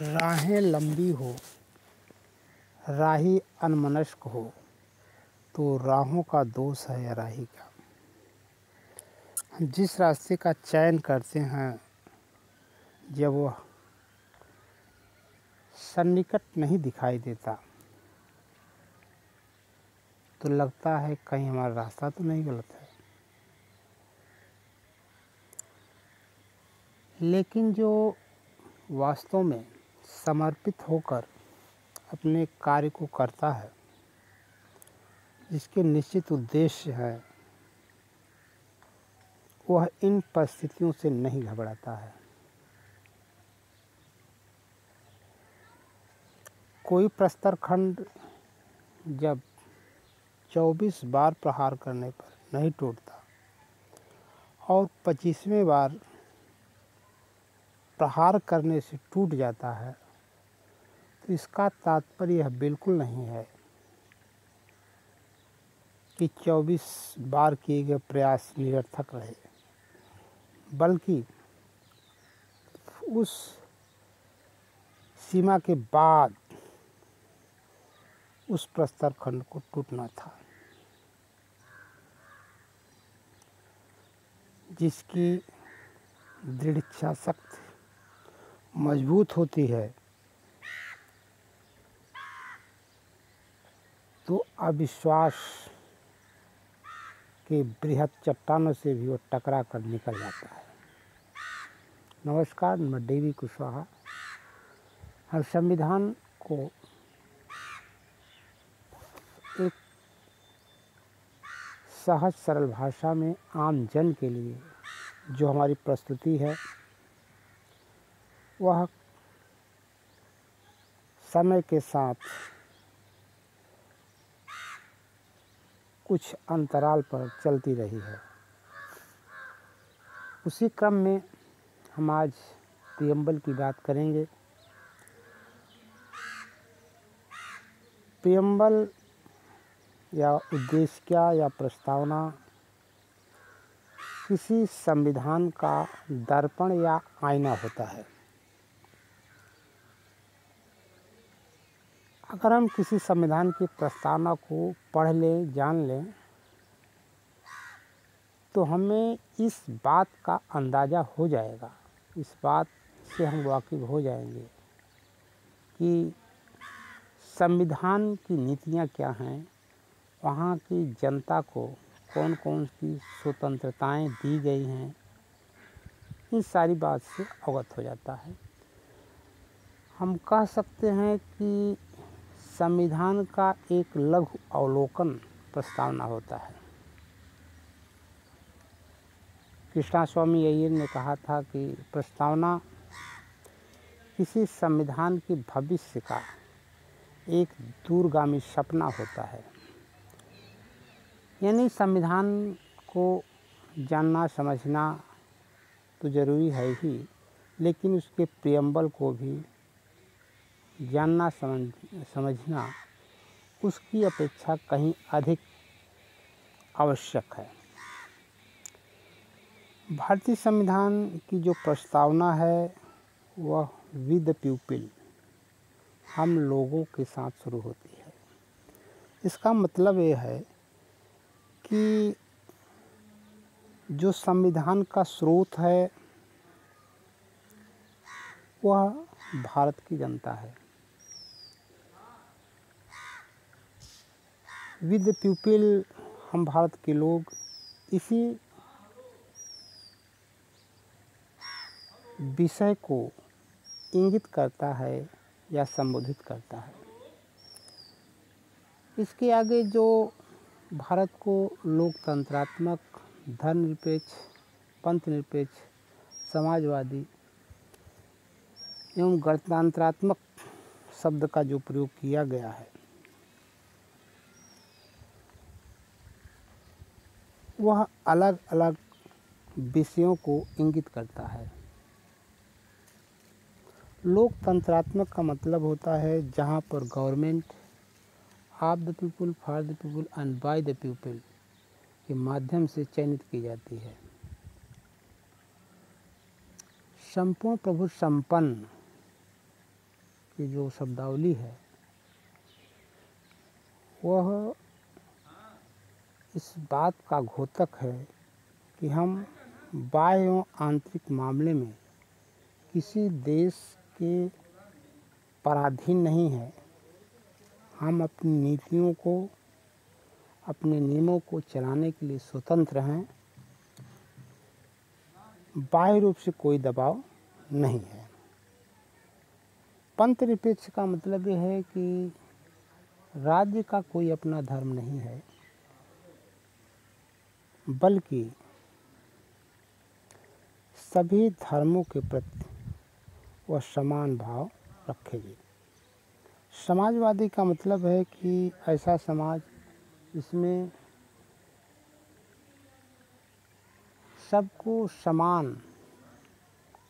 राहें लंबी हो, राही अनमनस्क हो, तो राहों का दोष है या राही का। हम जिस रास्ते का चयन करते हैं, जब वह सन्निकट नहीं दिखाई देता तो लगता है कहीं हमारा रास्ता तो नहीं गलत है। लेकिन जो वास्तव में समर्पित होकर अपने कार्य को करता है, जिसके निश्चित उद्देश्य है, वह इन परिस्थितियों से नहीं घबराता है। कोई प्रस्तर खंड जब 24 बार प्रहार करने पर नहीं टूटता और 25वें बार प्रहार करने से टूट जाता है, तो इसका तात्पर्य यह बिल्कुल नहीं है कि 24 बार किए गए प्रयास निरर्थक रहे, बल्कि उस सीमा के बाद उस प्रस्तर खंड को टूटना था। जिसकी दृढ़ इच्छा शक्ति मजबूत होती है, तो अविश्वास के बृहद चट्टानों से भी वो टकरा कर निकल जाता है। नमस्कार, मैं देवी कुशवाहा। हम संविधान को एक सहज सरल भाषा में आम जन के लिए जो हमारी प्रस्तुति है, वह समय के साथ कुछ अंतराल पर चलती रही है। उसी क्रम में हम आज प्रियम्बल की बात करेंगे। प्रियम्बल या उद्देश्य या प्रस्तावना किसी संविधान का दर्पण या आईना होता है। अगर हम किसी संविधान की प्रस्तावना को पढ़ लें, जान लें, तो हमें इस बात का अंदाज़ा हो जाएगा, इस बात से हम वाकिफ हो जाएंगे कि संविधान की नीतियाँ क्या हैं, वहाँ की जनता को कौन कौन सी स्वतंत्रताएं दी गई हैं, इन सारी बात से अवगत हो जाता है। हम कह सकते हैं कि संविधान का एक लघु अवलोकन प्रस्तावना होता है। कृष्णा स्वामी अय्यर ने कहा था कि प्रस्तावना किसी संविधान के भविष्य का एक दूरगामी सपना होता है। यानी संविधान को जानना समझना तो ज़रूरी है ही, लेकिन उसके प्रियम्बल को भी जानना समझना उसकी अपेक्षा कहीं अधिक आवश्यक है। भारतीय संविधान की जो प्रस्तावना है, वह विद द पीपल, हम लोगों के साथ शुरू होती है। इसका मतलब यह है कि जो संविधान का स्रोत है, वह भारत की जनता है। विद द पीपल, हम भारत के लोग, इसी विषय को इंगित करता है या संबोधित करता है। इसके आगे जो भारत को लोकतंत्रात्मक, धर्मनिरपेक्ष, पंथनिरपेक्ष, समाजवादी एवं गणतंत्रात्मक शब्द का जो प्रयोग किया गया है, वह अलग अलग विषयों को इंगित करता है। लोकतंत्रात्मक का मतलब होता है जहाँ पर government of the people, for the people and by the people के माध्यम से चयनित की जाती है। संपूर्ण प्रभु संपन्न की जो शब्दावली है वह इस बात का घोतक है कि हम बाह्य एवं आंतरिक मामले में किसी देश के पराधीन नहीं है। हम अपनी नीतियों को, अपने नियमों को चलाने के लिए स्वतंत्र हैं। बाह्य रूप से कोई दबाव नहीं है। पंथ निरपेक्ष का मतलब यह है कि राज्य का कोई अपना धर्म नहीं है, बल्कि सभी धर्मों के प्रति वह समान भाव रखेगी। समाजवादी का मतलब है कि ऐसा समाज जिसमें सबको समान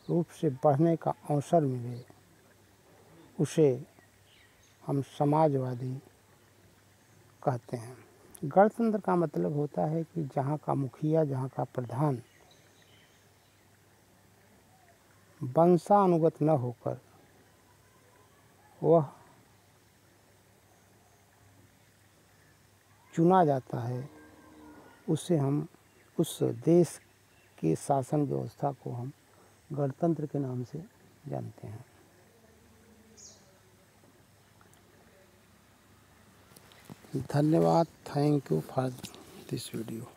रूप से बढ़ने का अवसर मिले, उसे हम समाजवादी कहते हैं। गणतंत्र का मतलब होता है कि जहाँ का मुखिया, जहाँ का प्रधान वंशानुगत न होकर वह चुना जाता है, उससे हम उस देश के शासन व्यवस्था को हम गणतंत्र के नाम से जानते हैं। धन्यवाद। Thank you for this video.